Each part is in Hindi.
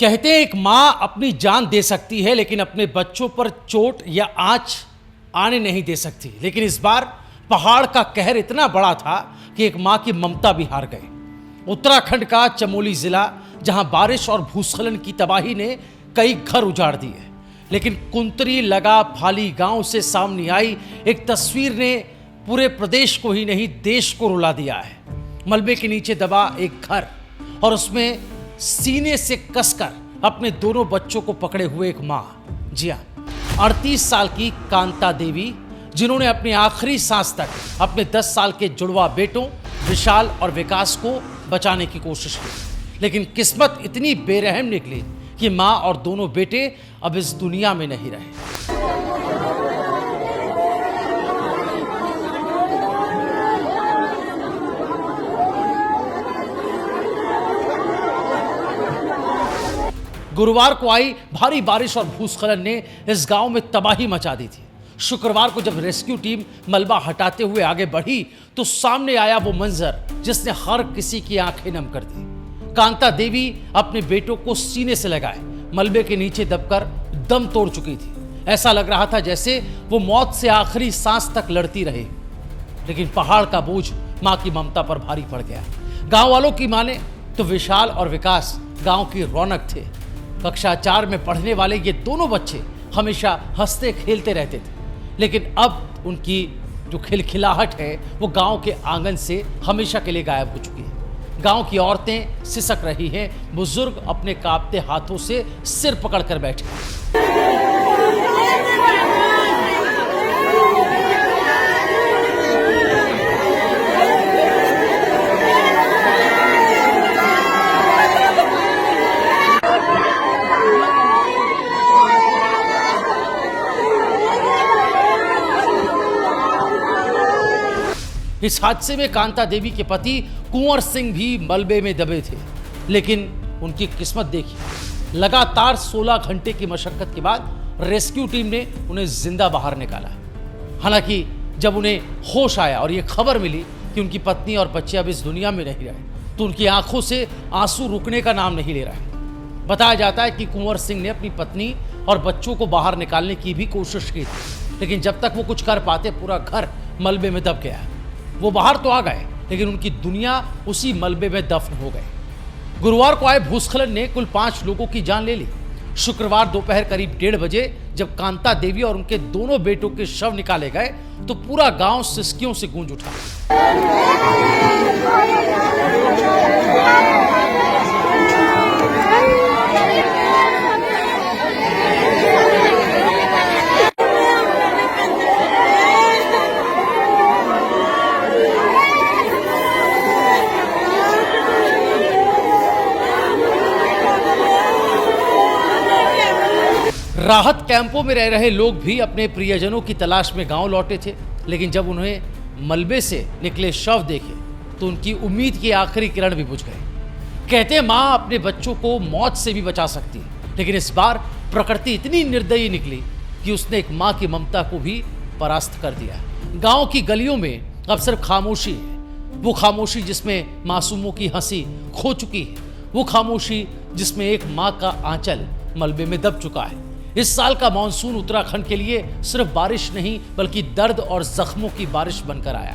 कहते हैं एक माँ अपनी जान दे सकती है लेकिन अपने बच्चों पर चोट या आंच आने नहीं दे सकती। लेकिन इस बार पहाड़ का कहर इतना बड़ा था कि एक माँ की ममता भी हार गई। उत्तराखंड का चमोली जिला, जहां बारिश और भूस्खलन की तबाही ने कई घर उजाड़ दिए, लेकिन कुंतरी लगा फाली गांव से सामने आई एक तस्वीर ने पूरे प्रदेश को ही नहीं देश को रुला दिया है। मलबे के नीचे दबा एक घर और उसमें सीने से कसकर अपने दोनों बच्चों को पकड़े हुए एक मां। जी हां, 38 साल की कांता देवी, जिन्होंने अपनी आखिरी सांस तक अपने 10 साल के जुड़वा बेटों विशाल और विकास को बचाने की कोशिश की, लेकिन किस्मत इतनी बेरहम निकली कि मां और दोनों बेटे अब इस दुनिया में नहीं रहे। गुरुवार को आई भारी बारिश और भूस्खलन ने इस गांव में तबाही मचा दी थी। शुक्रवार को जब रेस्क्यू टीम मलबा हटाते हुए आगे बढ़ी तो सामने आया वो मंजर जिसने हर किसी की आंखें नम कर दी। कांता देवी अपने बेटों को सीने से लगाए मलबे के नीचे दबकर दम तोड़ चुकी थी। ऐसा लग रहा था जैसे वो मौत से आखिरी सांस तक लड़ती रहे। लेकिन पहाड़ का बोझ मां की ममता पर भारी पड़ गया। गांव वालों की माने तो विशाल और विकास गांव की रौनक थे। कक्षा 4 में पढ़ने वाले ये दोनों बच्चे हमेशा हंसते खेलते रहते थे, लेकिन अब उनकी जो खिलखिलाहट है वो गांव के आंगन से हमेशा के लिए गायब हो चुकी है। गांव की औरतें सिसक रही हैं, बुजुर्ग अपने कांपते हाथों से सिर पकड़कर बैठे। इस हादसे में कांता देवी के पति कुंवर सिंह भी मलबे में दबे थे, लेकिन उनकी किस्मत देखिए, लगातार 16 घंटे की मशक्कत के बाद रेस्क्यू टीम ने उन्हें जिंदा बाहर निकाला। हालांकि जब उन्हें होश आया और ये खबर मिली कि उनकी पत्नी और बच्चे अब इस दुनिया में नहीं रहे, तो उनकी आंखों से आंसू रुकने का नाम नहीं ले रहा है। बताया जाता है कि कुंवर सिंह ने अपनी पत्नी और बच्चों को बाहर निकालने की भी कोशिश की थी, लेकिन जब तक वो कुछ कर पाते पूरा घर मलबे में दब गया। वो बाहर तो आ गए, लेकिन उनकी दुनिया उसी मलबे में दफन हो गई। गुरुवार को आए भूस्खलन ने कुल 5 लोगों की जान ले ली। शुक्रवार दोपहर करीब 1:30 बजे जब कांता देवी और उनके दोनों बेटों के शव निकाले गए तो पूरा गांव सिसकियों से गूंज उठा। राहत कैंपों में रह रहे लोग भी अपने प्रियजनों की तलाश में गांव लौटे थे, लेकिन जब उन्हें मलबे से निकले शव देखे तो उनकी उम्मीद की आखिरी किरण भी बुझ गए। कहते हैं मां अपने बच्चों को मौत से भी बचा सकती है, लेकिन इस बार प्रकृति इतनी निर्दयी निकली कि उसने एक मां की ममता को भी परास्त कर दिया। गांव की गलियों में अब सिर्फ खामोशी है, वो खामोशी जिसमें मासूमों की हंसी खो चुकी है, वो खामोशी जिसमें एक मां का आंचल मलबे में दब चुका है। इस साल का मानसून उत्तराखंड के लिए सिर्फ बारिश नहीं बल्कि दर्द और जख्मों की बारिश बनकर आया।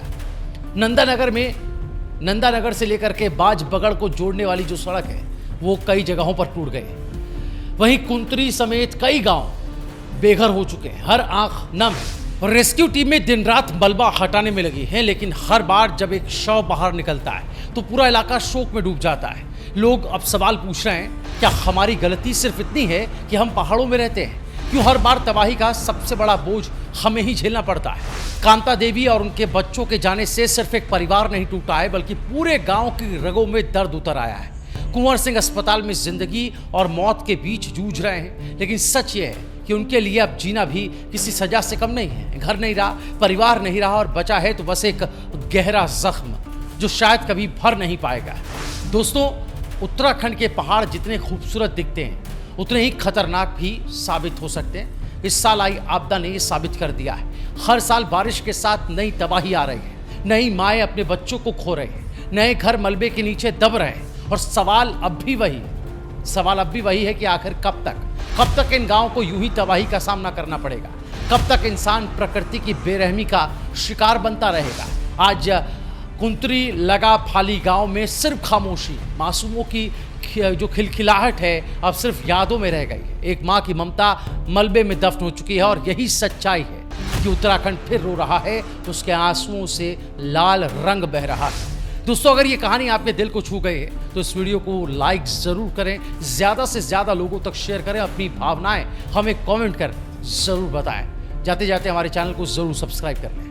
नंदानगर से लेकर के बाज बगड़ को जोड़ने वाली जो सड़क है वो कई जगहों पर टूट गई। वहीं कुंतरी समेत कई गांव बेघर हो चुके हैं, हर आंख नम है। रेस्क्यू टीमें दिन रात मलबा हटाने में लगी हैं, लेकिन हर बार जब एक शव बाहर निकलता है तो पूरा इलाका शोक में डूब जाता है। लोग अब सवाल पूछ रहे हैं, क्या हमारी गलती सिर्फ इतनी है कि हम पहाड़ों में रहते हैं? क्यों हर बार तबाही का सबसे बड़ा बोझ हमें ही झेलना पड़ता है? कांता देवी और उनके बच्चों के जाने से सिर्फ एक परिवार नहीं टूटा है, बल्कि पूरे गांव की रगों में दर्द उतर आया है। कुंवर सिंह अस्पताल में जिंदगी और मौत के बीच जूझ रहे हैं, लेकिन सच ये है कि उनके लिए अब जीना भी किसी सजा से कम नहीं है। घर नहीं रहा, परिवार नहीं रहा, और बचा है तो बस एक गहरा जख्म जो शायद कभी भर नहीं पाएगा। दोस्तों, उत्तराखंड के पहाड़ जितने खूबसूरत दिखते हैं उतने ही खतरनाक भी साबित हो सकते हैं। इस साल आई आपदा ने ये साबित कर दिया है। हर साल बारिश के साथ नई तबाही आ रही है, नई माएँ अपने बच्चों को खो रही हैं, नए घर मलबे के नीचे दब रहे हैं, और सवाल अब भी वही, सवाल अब भी वही है कि आखिर कब तक इन गांवों को यूं ही तबाही का सामना करना पड़ेगा? कब तक इंसान प्रकृति की बेरहमी का शिकार बनता रहेगा? आज कुंतरी लगा फाली गांव में सिर्फ खामोशी, मासूमों की जो खिलखिलाहट है अब सिर्फ यादों में रह गई है। एक माँ की ममता मलबे में दफन हो चुकी है और यही सच्चाई है कि उत्तराखंड फिर रो रहा है तो उसके आंसुओं से लाल रंग बह रहा है। दोस्तों, अगर ये कहानी आपके दिल को छू गई है तो इस वीडियो को लाइक ज़रूर करें, ज़्यादा से ज़्यादा लोगों तक शेयर करें, अपनी भावनाएं हमें कमेंट कर ज़रूर बताएं। जाते जाते हमारे चैनल को ज़रूर सब्सक्राइब कर लें।